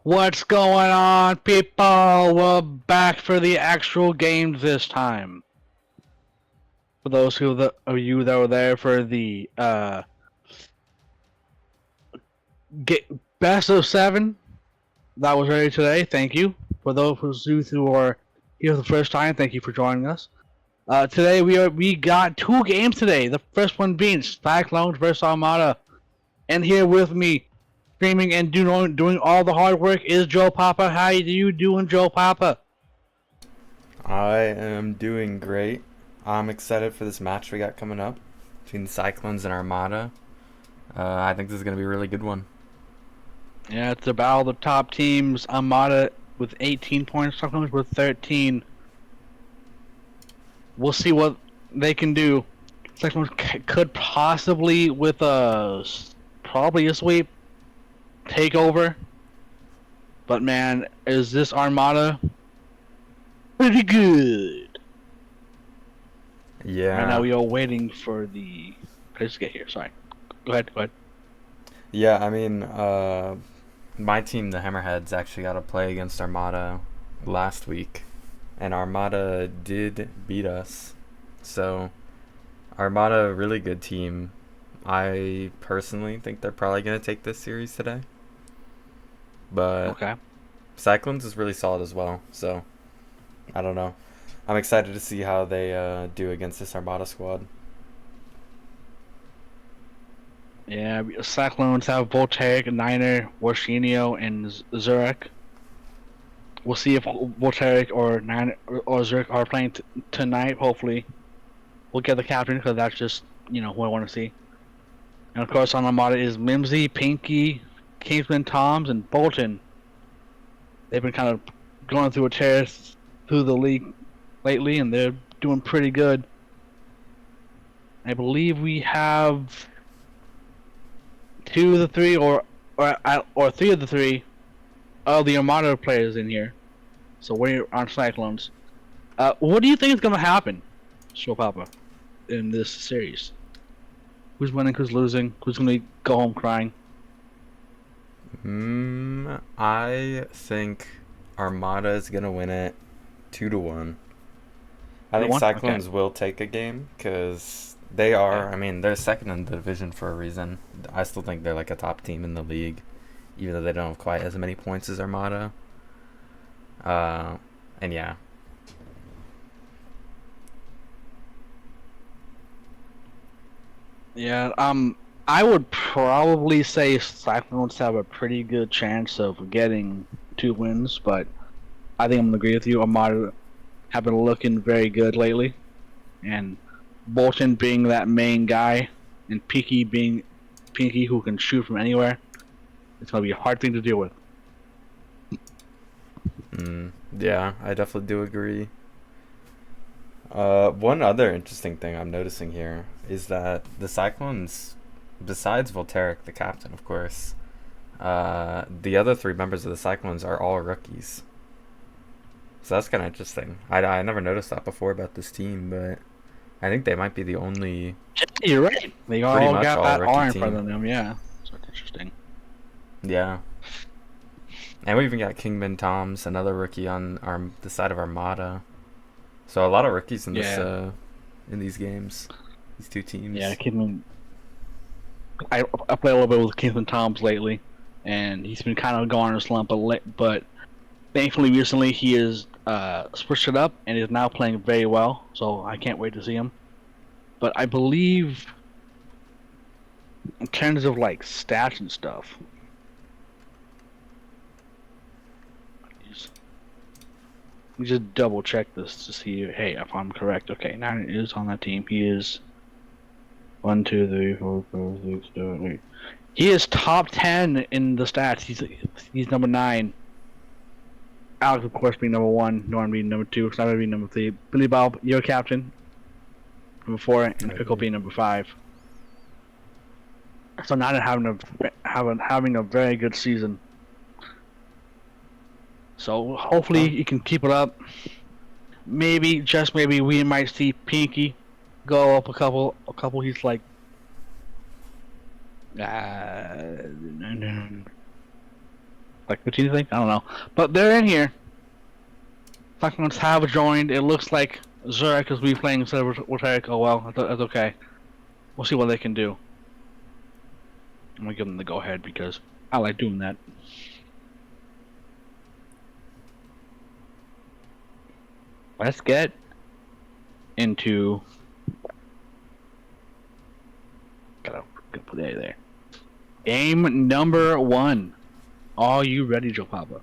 What's going on, people? We're back for the actual games this time. For those of you that were there for the get best of 7 that was ready today, thank you. For those who are here for the first time, thank you for joining us. Today we got 2 games today. The first one being Cyclones versus Armada, and here with me, streaming and doing all the hard work is Joe Papa. How you doing, Joe Papa? I am doing great. I'm excited for this match we got coming up between the Cyclones and Armada. I think this is going to be a really good one. Yeah, it's about the top teams. Armada with 18 points, Cyclones with 13. We'll see what they can do. Cyclones could possibly, with probably a sweep, take over. But man, is this Armada pretty good? Yeah. Right now we are waiting for the place to get here. Sorry. Go ahead. Yeah, I mean, my team, the Hammerheads, actually got to play against Armada last week. And Armada did beat us. So, Armada, really good team. I personally think they're probably going to take this series today. But Okay. Cyclones is really solid as well. So, I don't know. I'm excited to see how they do against this Armada squad. Yeah, Cyclones have Voltaic, Niner, Warshino, and Zurich. We'll see if Voltaic or Niner or Zurich are playing tonight. Hopefully, we'll get the captain because that's just who I want to see. And of course, on Armada is Mimsy, Pinky, Kingsman, Toms, and Bolton. They've been kind of going through a tear through the league lately, and they're doing pretty good. I believe we have 2 of the 3, or 3 of the 3 of the Armada players in here. So we're on Cyclones. What do you think is going to happen, Show Papa, in this series? Who's winning? Who's losing? Who's going to go home crying? I think Armada is gonna win it 2-1. I think 1? Cyclones Okay. will take a game because they are. Okay. I mean, they're second in the division for a reason. I still think they're like a top team in the league, even though they don't have quite as many points as Armada. And yeah, Yeah. I would probably say Cyclones have a pretty good chance of getting 2 wins, but I think I'm gonna agree with you. Armada have been looking very good lately, and Bolton being that main guy, and Pinky being Pinky who can shoot from anywhere, it's gonna be a hard thing to deal with. yeah, I definitely do agree. One other interesting thing I'm noticing here is that the Cyclones, besides Volteric, the captain, of course, the other 3 members of the Cyclones are all rookies. So that's kind of interesting. I never noticed that before about this team, but I think they might be the only You're right. They pretty all much got all that rookie R in front team. of them. Yeah, so it's interesting. Yeah. And we even got Kingman Toms, another rookie on the side of Armada. So a lot of rookies in this Yeah, in these games, these 2 yeah. teams. Kidman. I play a little bit with Kingsman Toms lately, and he's been kind of going on a slump, but thankfully recently he has switched it up and is now playing very well. So I can't wait to see him. But I believe in terms of like stats and stuff, let me just double check this to see, hey, if I'm correct. Okay, Nine is on that team. He is 1, 2, 3, 4, 5, 6, 7, 8. He is top 10 in the stats. He's number 9. Alex, of course, being number 1. Norm being number 2. Sniper being number 3. Billy Bob, your captain, number 4, and Pickle being number 5. So not having a very good season. So hopefully Well, you can keep it up. Maybe, just maybe, we might see Pinky go up a couple. He's like, like 15, I think. I don't know, but they're in here. Cyclones have joined. It looks like Zurich is replaying instead of Voltaic. Oh well, that's okay. We'll see what they can do. I'm gonna give them the go ahead because I like doing that. Let's get into. Gotta put that there. Game number 1. Are you ready, Joe Papa?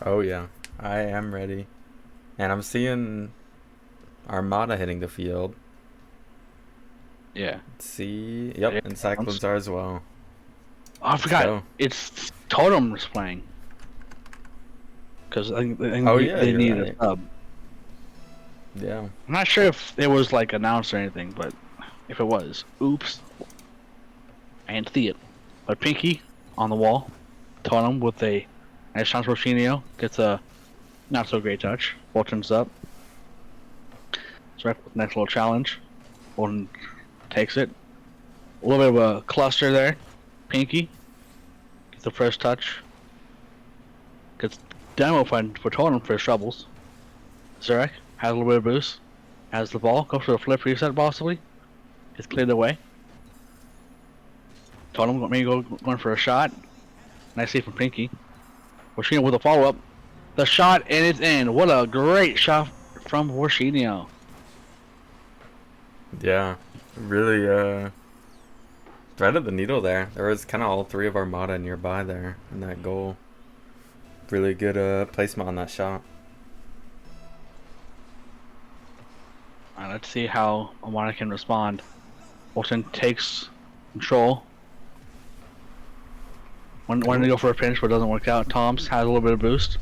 Oh yeah, I am ready. And I'm seeing Armada hitting the field. Yeah. Let's see. Yep, and Cyclones are as well. Oh, I forgot. It's Totem's playing. Because I think they need right. a sub. Yeah. I'm not sure if it was like announced or anything, but if it was, oops. I didn't see it. But Pinky on the wall, Totem with a nice chance for Rochinio. Gets a not so great touch. Bolton's up. So next little challenge. Bolton takes it. A little bit of a cluster there. Pinky gets the first touch. Gets demo for Totem for his troubles. Zurek has a little bit of boost. Has the ball. Goes for a flip reset possibly. Gets cleared away. Totem maybe going for a shot. Nice save from Pinky. Warshino with a follow up. The shot and it's in. What a great shot from Warshino. Yeah. Really threaded the needle there. There was kind of all 3 of Armada nearby there in that goal. Really good placement on that shot. Alright, let's see how Armada can respond. Bolton takes control. Wanted to go for a pinch, but it doesn't work out. Toms has a little bit of boost.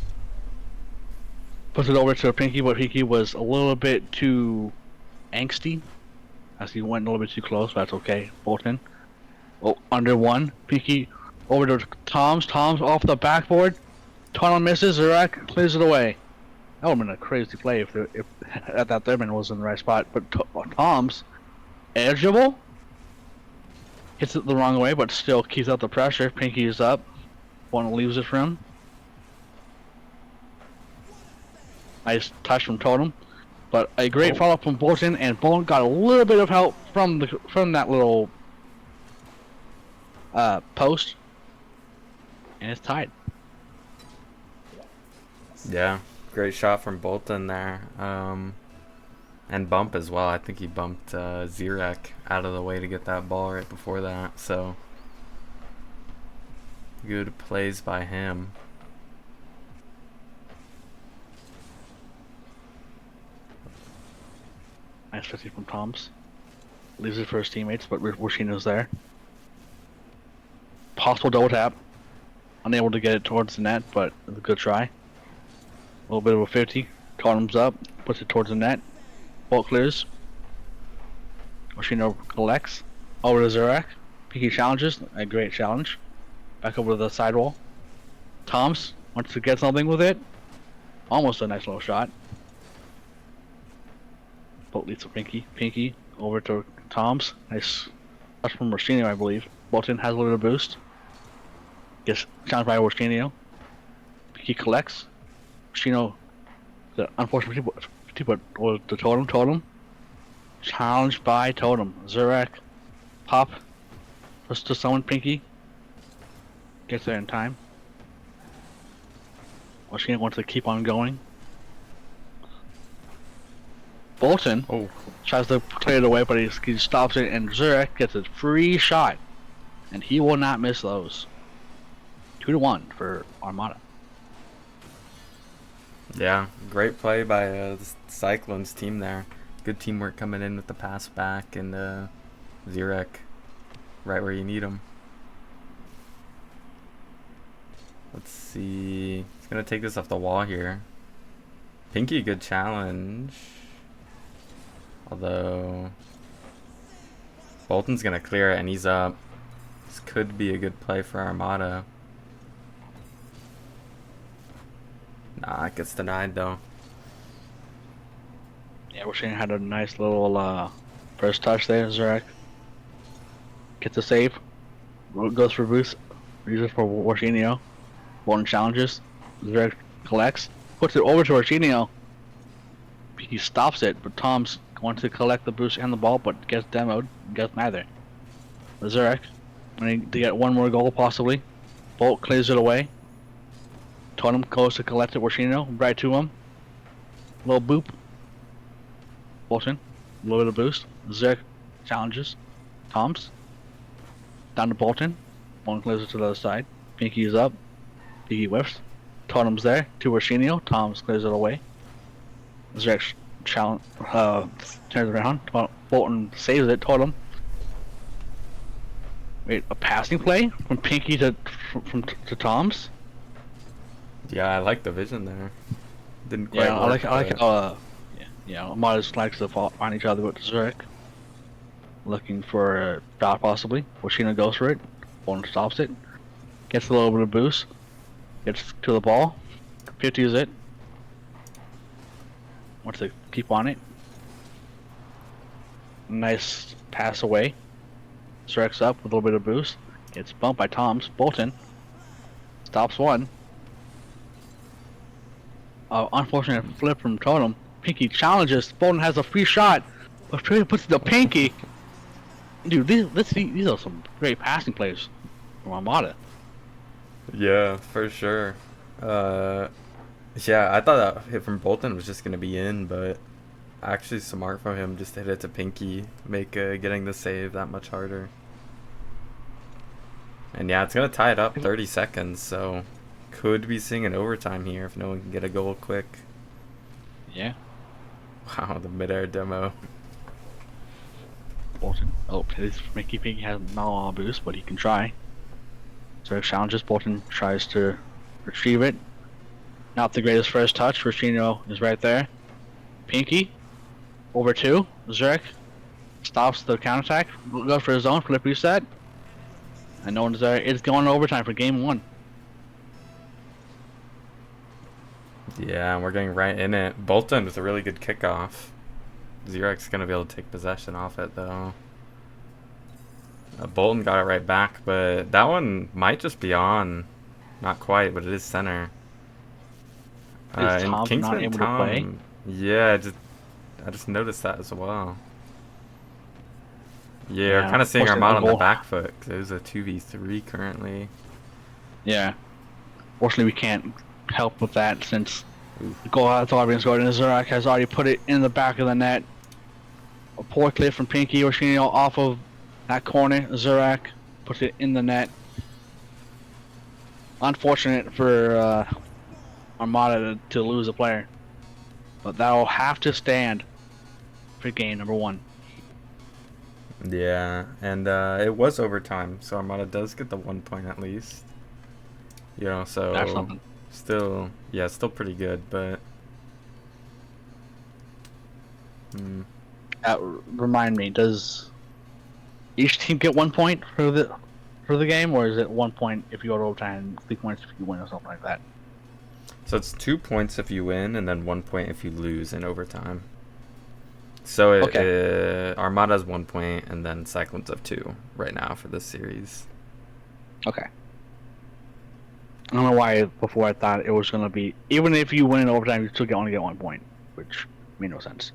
Puts it over to Pinky, but Pinky was a little bit too angsty. As he went a little bit too close, but that's okay. Bolton. Oh, under 1. Pinky over to Toms. Toms off the backboard. Tunnel misses. Zurek clears it away. That would have been a crazy play if that Thurman was in the right spot. But Toms, eligible. Hits it the wrong way, but still keeps out the pressure. Pinky is up. One leaves it for him. Nice touch from Totem. But a great follow-up from Bolton, and Bolton got a little bit of help from that little post. And it's tied. Yeah, great shot from Bolton there. And bump as well. I think he bumped Zirek out of the way to get that ball right before that. So, good plays by him. Nice 50 from Toms. Leaves it for his teammates, but Warshino's there. Possible double tap. Unable to get it towards the net, but a good try. A little bit of a 50. Totem's up. Puts it towards the net. Ball clears. Warshino collects. Over to Zurek. Pinky challenges. A great challenge. Back over to the sidewall. Toms wants to get something with it. Almost a nice little shot. Bolt leads to Pinky. Pinky over to Toms. Nice touch from Warshino, I believe. Bolton has a little boost. Gets challenged by Warshino. Pinky collects. Warshino, the unfortunate but the Totem. Challenged by Totem. Zurek. Pop. Just to summon Pinky. Gets there in time. Warshino wants to keep on going. Bolton tries to clear it away, but he stops it, and Zurek gets a free shot, and he will not miss those. 2-1 for Armada. Yeah, great play by the Cyclones team there. Good teamwork coming in with the pass back and Zirek right where you need him. Let's see. He's going to take this off the wall here. Pinky, good challenge. Although Bolton's going to clear it and he's up. This could be a good play for Armada. Nah, it gets denied though. Yeah, Warshino had a nice little first touch there. Zurek gets a save. Goes for boost. Uses for Warshino. Bolton challenges. Zurich collects. Puts it over to Argenio. He stops it, but Tom's going to collect the boost and the ball, but gets demoed. Gets neither. Zurich, to get one more goal possibly. Bolt clears it away. Totem goes to collect it. Argenio right to him. Little boop. Bolton. A little bit of boost. Zurich challenges. Tom's. Down to Bolton. Bolton clears it to the other side. Pinky is up. Pinky whiffs. Totem's there. To Arsenio. Tom's clears it away. Zurich turns around. Bolton saves it. Totem. Wait, a passing play from Pinky to Tom's? Yeah, I like the vision there. Didn't quite Yeah, work, I like how Armada likes to find each other with Zurich. Looking for a shot possibly. Washina goes for it. Bolton stops it. Gets a little bit of boost. Gets to the ball. 50s it. Wants to keep on it. Nice pass away. Zurich's up with a little bit of boost. Gets bumped by Tom's. Bolton stops one. Unfortunate flip from Totem. Pinky challenges. Bolton has a free shot, but puts the Pinky. Dude, these are some great passing plays from Armada. Yeah, for sure. Yeah, I thought that hit from Bolton was just gonna be in, but actually smart from him just to hit it to Pinky, make getting the save that much harder. And yeah, it's gonna tie it up 30 seconds, so could be seeing an overtime here if no one can get a goal quick. Yeah. Wow, the midair demo. Bolton. Oh, his Pinky has no boost, but he can try. So challenges. Bolton tries to retrieve it. Not the greatest first touch. Ricino is right there. Pinky over two. Zurich stops the counterattack. Goes for his own flip reset. And no one's there. It's going to overtime for game one. Yeah, we're getting right in it. Bolton with a really good kickoff. Zurich's gonna be able to take possession off it though. Bolton got it right back, but that one might just be on. Not quite, but it is center. Is Tom not able to play? Yeah, I just noticed that as well. Yeah, we're kind of seeing Armada on the back foot because it was a 2v3 currently. Yeah. Fortunately, we can't help with that since the goal has already been scored and Zurich has already put it in the back of the net. A poor clip from Pinky Oshino off of that corner. Zurich puts it in the net. Unfortunate for Armada to lose a player, but that will have to stand for game number one. Yeah, and it was overtime, so Armada does get the 1 point at least. You know, so that's something. Still pretty good, but remind me, does each team get 1 point for the game, or is it 1 point if you go to overtime, 3 points if you win, or something like that? So it's 2 points if you win, and then 1 point if you lose in overtime. So Armada's 1 point, and then Cyclones have 2 right now for this series. Okay. I don't know why before I thought it was going to be, even if you win in overtime, you still only get 1 point, which made no sense.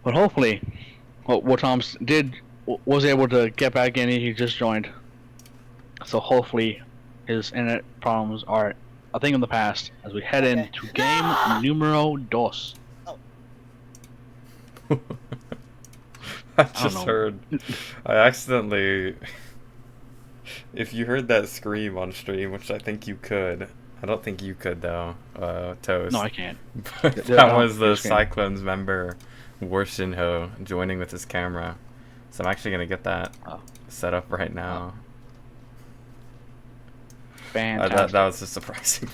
But hopefully, what Tom was able to get back in, he just joined. So hopefully his internet problems are a thing of the past as we head into game numero dos. I just heard. I accidentally. If you heard that scream on stream, which I think you could, I don't think you could though, Toast. No, I can't. But that was the Cyclones member, Warshinho, joining with his camera. So I'm actually gonna get that set up right now. Fantastic. That was just surprising.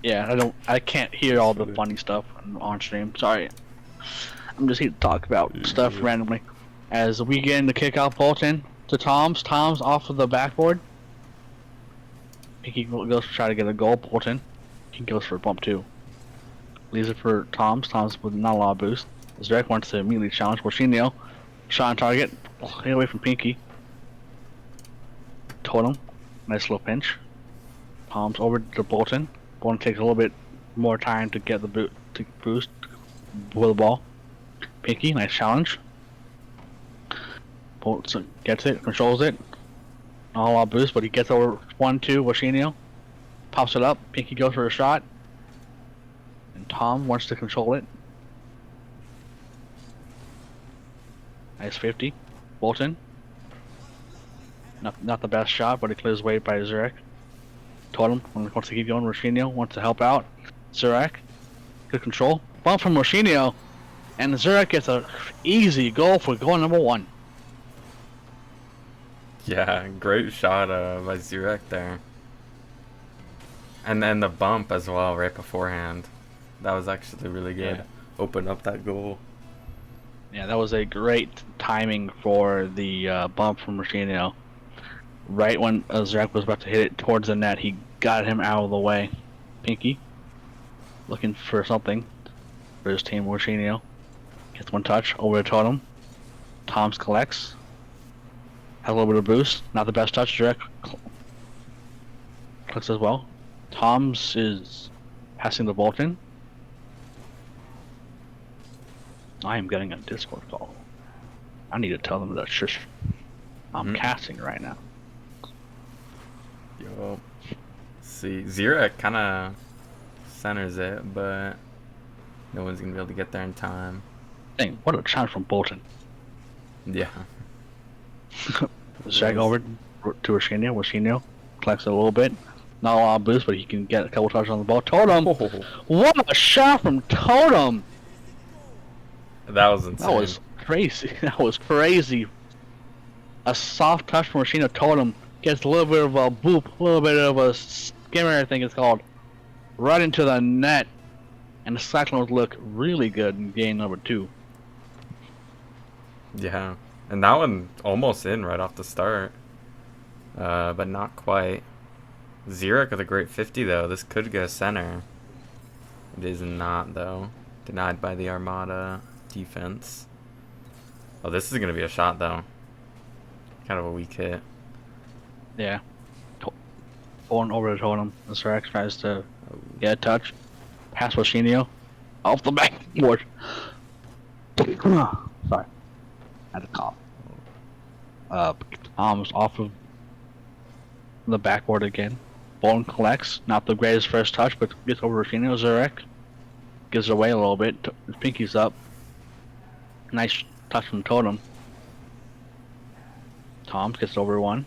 Yeah, I can't hear all the funny stuff on stream. Sorry. I'm just here to talk about stuff randomly. As we get into kickoff Bolton to Tom's off of the backboard. Pinky goes to try to get a goal. Bolton. He goes for a bump too. Leaves it for Tom's with not a lot of boost. Zurich wants to immediately challenge Warshinio. Shot on target. Get away from Pinky. Totem. Nice little pinch. Tom's over to Bolton. Bolton takes a little bit more time to get the boost with the ball. Pinky, nice challenge. Bolton gets it, controls it. Not a lot of boost, but he gets over 1-2. Washinio pops it up. Pinky goes for a shot. And Tom wants to control it. Nice 50. Bolton. Not the best shot, but he clears away by Zurek. Totem wants to keep going. Washinio wants to help out. Zurek. Good control. Bump from Washinio. And Zurek gets an easy goal for goal number 1. Yeah, great shot by Zurek there. And then the bump as well right beforehand. That was actually really good. Yeah. Open up that goal. Yeah, that was a great timing for the bump from Washinio. Right when Zurek was about to hit it towards the net, he got him out of the way. Pinky looking for something for his team. Washinio gets one touch over to Totem. Tom's collects. Has a little bit of boost. Not the best touch. Zurek collects as well. Tom's is passing the Bolton. I am getting a Discord call. I need to tell them that shush. I'm casting right now. Yo. See, Zurek kind of centers it, but no one's going to be able to get there in time. Dang, what a chance from Bolton. Yeah. Zurek over to Washinio. Washinio collects it a little bit. Not a lot of boost, but he can get a couple touches on the ball. Totem! Oh. What a shot from Totem! That was insane. That was crazy. That was crazy. A soft touch from Washinio. Totem gets a little bit of a boop, a little bit of a skimmer, I think it's called, right into the net. And the Cyclones look really good in game number 2. Yeah. And that one almost in right off the start. But not quite. Zurek with a great 50 though. This could go center. It is not though. Denied by the Armada defense. Oh, this is going to be a shot though. Kind of a weak hit. Yeah. Going over to Totem. Zurek tries to get a touch. Pass Washinio. Off the backboard. Sorry. Had a cough. Tom's off of the backboard again. Bolton collects. Not the greatest first touch, but gets over Washinio. Zurek gives it away a little bit. Pinky's up. Nice touch from Totem. Tom gets over 1.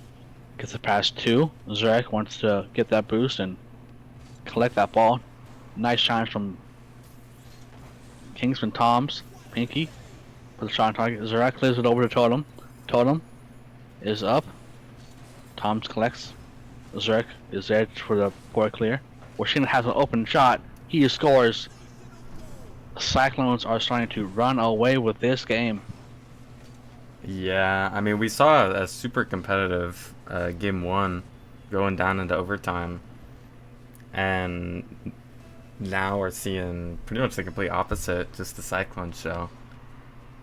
Gets it past 2. Zurek wants to get that boost and collect that ball. Nice challenge from Kingsman. Tom's. Pinky. Put the shot on target. Zurek clears it over to Totem. Totem is up. Tom's collects. Zurek is there for the point clear. Washinio has an open shot. He scores. Cyclones are starting to run away with this game. Yeah, I mean, we saw a super competitive game 1 going down into overtime. And now we're seeing pretty much the complete opposite, just the Cyclones show.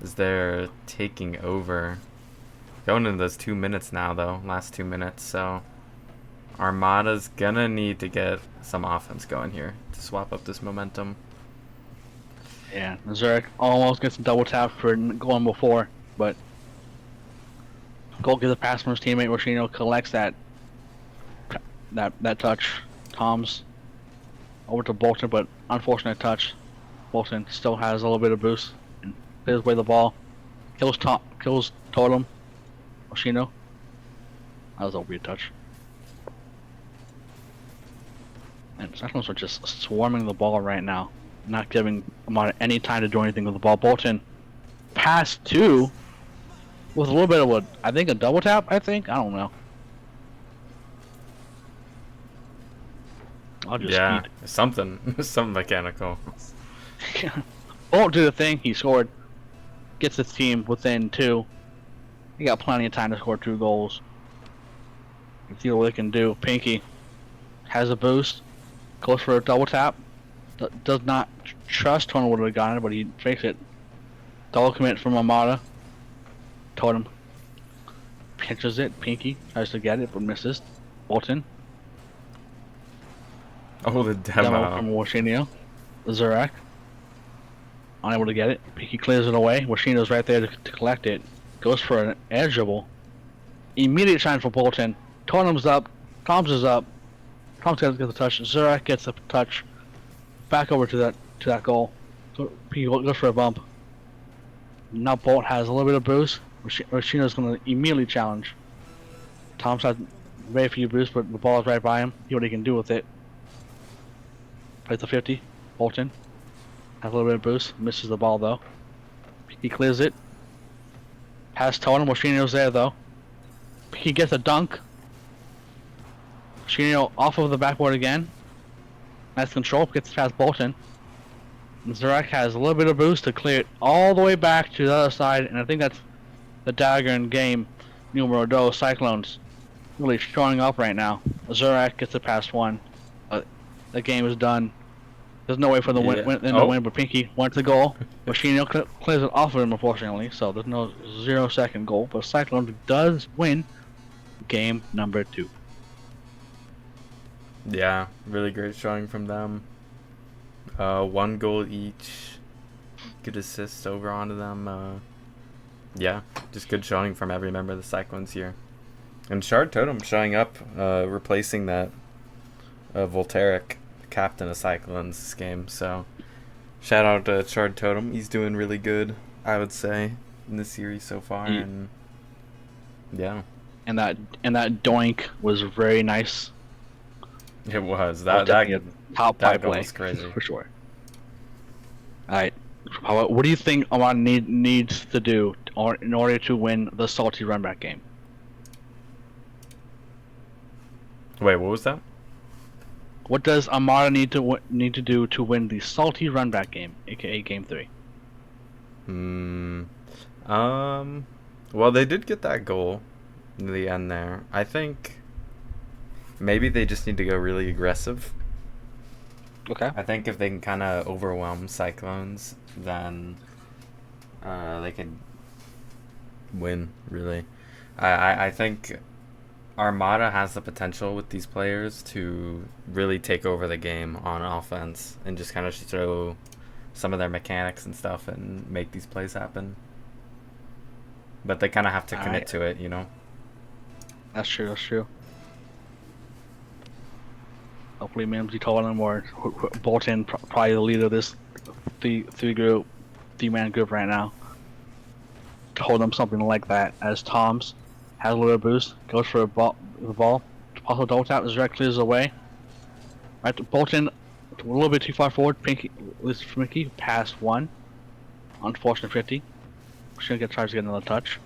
As they're taking over. Going into those 2 minutes now, though. Last 2 minutes, so Armada's gonna need to get some offense going here to swap up this momentum. Yeah, Zurek almost gets a double tap for going before, but Gold gives a pass from his teammate. Washinio collects that touch. Tom's over to Bolton, but unfortunate touch. Bolton still has a little bit of boost and clears away the ball. Kills Totem. Washinio. That was a weird touch. And Cyclones are just swarming the ball right now. Not giving Armada any time to do anything with the ball. Bolton pass 2 with a little bit of I think a double tap, I don't know. I'll just yeah, something mechanical. Won't do the thing. He scored. Gets his team within 2. He got plenty of time to score 2 goals. Let's see what they can do. Pinky has a boost. Goes for a double tap. Does not trust Totem would have gotten it, but he fakes it. Double commit from Armada. Totem pinches it. Pinky tries to get it, but misses. Bolton Oh, the Demo demo. from Washinio. Zurak. Unable to get it. Pinky clears it away. Washinio's right there to collect it. Goes for an edgeable. Immediate shine for Bolton. Totem's up. Tom's is up. Tom's gets the touch. Zurak gets a touch. Back over to that goal. So Pinky goes for a bump. Now Bolt has a little bit of boost. Washinio's going to immediately challenge. Tom's had very few boosts, but the ball is right by him. See what he can do with it. Plays the 50. Bolton has a little bit of boost. Misses the ball though. He clears it. Has Totem. Washinio's there though. He gets a dunk. Washinio off of the backboard again. Nice control. Gets past Bolton. And Zurak has a little bit of boost to clear it all the way back to the other side, and I think that's the dagger in game numero dos. Cyclones really showing up right now. Zurak gets it past one. The game is done. There's no way for the win, but Pinky went to the goal. Washinio clears it off of him, unfortunately, so there's no 0-second goal. But Cyclones does win game number 2. Yeah, really great showing from them. 1 goal each. Good assist over onto them. Yeah, just good showing from every member of the Cyclones here. And Shard Totem showing up, replacing that Voltaic, captain of Cyclones this game. So shout out to Shard Totem. He's doing really good, I would say, in this series so far. And yeah. And that doink was very nice. It was. That top 5 play was crazy. for sure. Alright. What do you think Armada needs to do in order to win the salty runback game? Wait, what was that? What does Armada need to do to win the salty runback game, aka Game 3? Well, they did get that goal in the end there. I think maybe they just need to go really aggressive. Okay. I think if they can kind of overwhelm Cyclones, then they can win, really. I think Armada has the potential with these players to really take over the game on offense and just kind of show some of their mechanics and stuff and make these plays happen. But they kind of have to commit to it, you know? That's true. Hopefully Mimsy told him or Bolton, probably the leader of this three-man group right now, told them something like that. As Tom's has a little boost, goes for the ball. Also double tap, Zurak clears away. Right to Bolton, a little bit too far forward. Pinky past one. Unfortunate 50. She's gonna tries to get another touch.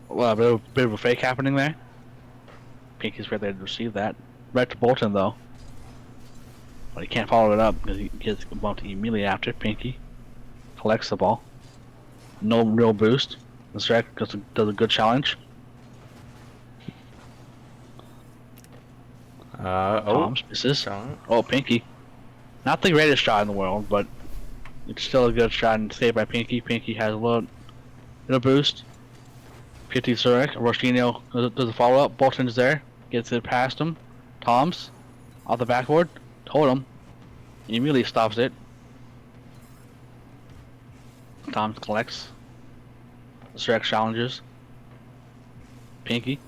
Well, a bit of a fake happening there. Pinky's right there to receive that. Right to Bolton though. But he can't follow it up because he gets bumped immediately after. Pinky collects the ball. No real boost. Zurak does a good challenge. Tom's misses. Oh, Pinky. Not the greatest shot in the world, but it's still a good shot and saved by Pinky. Pinky has a little boost. 50 Zurak. Washinio does a follow up. Bolton's there. Gets it past him. Tom's off the backboard. Totem. He immediately stops it. Tom's collects. Zurak challenges. Pinky.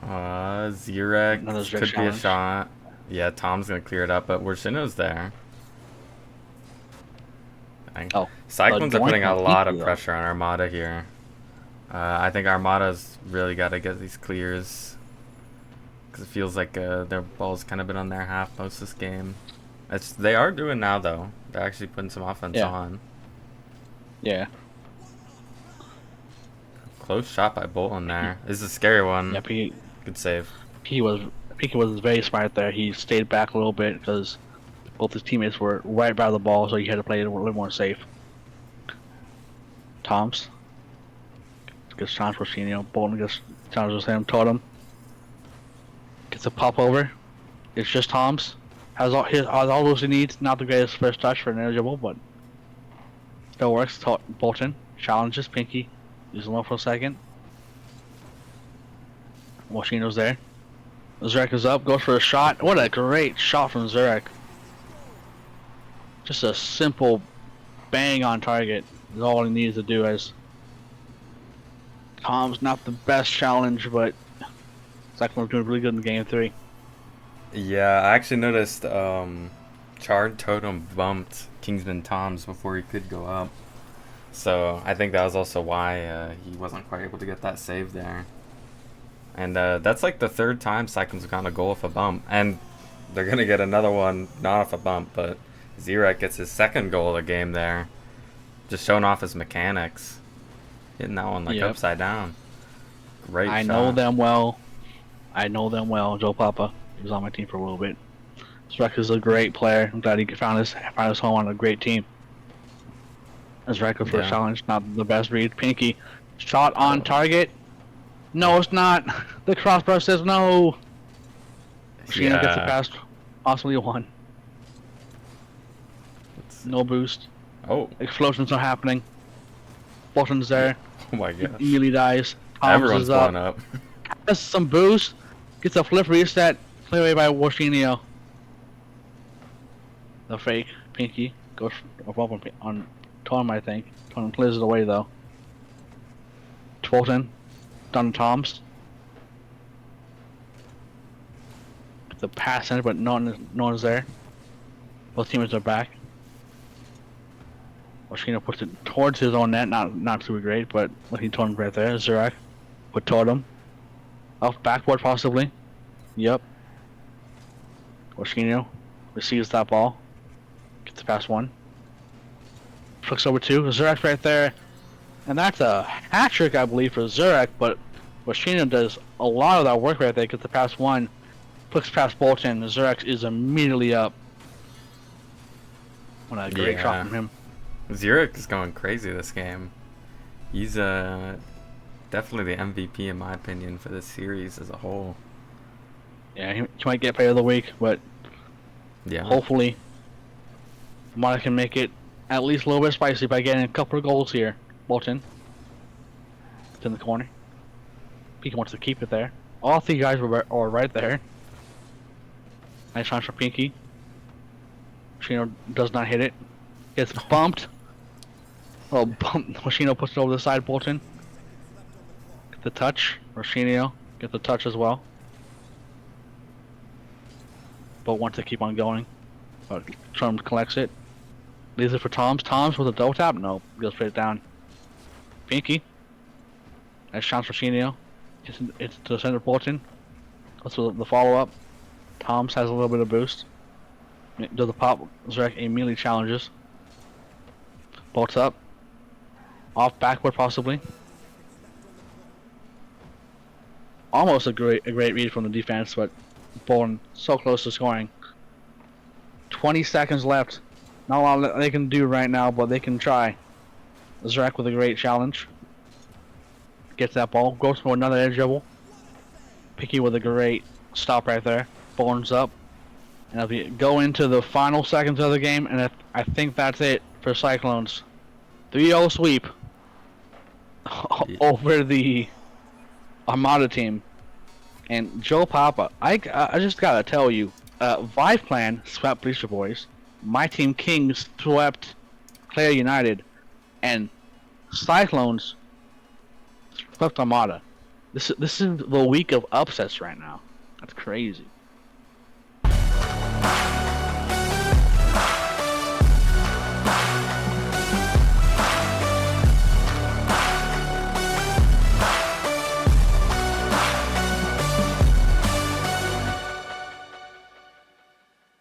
Zurak could be a shot. Yeah, Tom's gonna clear it up, but Washinio's there. Cyclones are putting a lot of pressure on Armada here. I think Armada's really got to get these clears because it feels like their ball's kind of been on their half most of this game. They are doing now though. They're actually putting some offense on. Yeah. Close shot by Bolton there. This is a scary one. Yeah, good save. Pinky was very smart there. He stayed back a little bit because both his teammates were right by the ball, so he had to play it a little more safe. Tom's gets challenged for Washinio. Bolton gets challenged with him. Totem gets a pop over. It's just Tom's. Has all those he needs. Not the greatest first touch for an eligible, but still works. Bolton challenges Pinky. He's alone for a second. Washino's there. Zurek is up, goes for a shot. What a great shot from Zurek. Just a simple bang on target is all he needs to do. As Tom's not the best challenge, but Cyclones doing really good in game 3. Yeah, I actually noticed Charred Totem bumped Kingsman Tom's before he could go up. So I think that was also why he wasn't quite able to get that save there. And that's like the third time Cyclones have gotten a goal off a bump. And they're going to get another one not off a bump, but Zirek gets his second goal of the game there. Just showing off his mechanics. Hitting that one like upside down. Great shot. I know them well. Joe Papa. He was on my team for a little bit. Zurek is a great player. I'm glad he found his home on a great team. Zurek for a challenge, not the best read. Pinky, shot on target. No, it's not. The crossbar says no. Sheena gets it past. Possibly one. No boost. Oh. Explosions are happening. Bolton's there. Oh my gosh. Immediately dies. Everyone's blowing up. Has some boost. Gets a flip reset. Play away by Washinio. The fake Pinky goes above on Tom, I think. Tom clears it away though. Bolton. Done Tom's. The pass in, but no one is there. Both teammates are back. Washino puts it towards his own net, not super great, but looking toward him right there. Zurek would toward him. Off backboard possibly. Yep. Washino receives that ball. Gets the pass one. Flicks over two. Zurek right there. And that's a hat trick, I believe, for Zurek, but Washino does a lot of that work right there. Gets the pass one. Flicks past Bolton. Zurek is immediately up. What a great shot from him. Zurek is going crazy this game. He's definitely the MVP in my opinion for this series as a whole. Yeah, he might get player of the week, but hopefully Armada can make it at least a little bit spicy by getting a couple of goals here. Bolton. It's in the corner. Pinky wants to keep it there. All three guys are right there. Nice chance for Pinky. Shino does not hit it. Gets bumped. Oh, bump. Washino puts it over the side, Bolton. Get the touch. Roshinio get the touch as well. But wants to keep on going. But Trump collects it. Leaves it for Tom's. Tom's with a double tap? No. Goes straight down. Pinky. Nice chance for Roshinio. It's to the center of Bolton. That's the follow-up. Tom's has a little bit of boost. Does the pop. Zurek immediately challenges. Bolts up. Off backward possibly. Almost a great read from the defense, but Bolton so close to scoring. 20 seconds left. Not a lot that they can do right now, but they can try. Zurek with a great challenge. Gets that ball. Goes for another edge dribble. Picky with a great stop right there. Bolton's up. And as we go into the final seconds of the game, and I think that's it for Cyclones. 3-0 sweep over the Armada team. And Joe Papa, I just gotta tell you, Vive Clan swept Bleacher Boys. My team Kings swept Clare United. And Cyclones swept Armada. This is the week of upsets right now. That's crazy.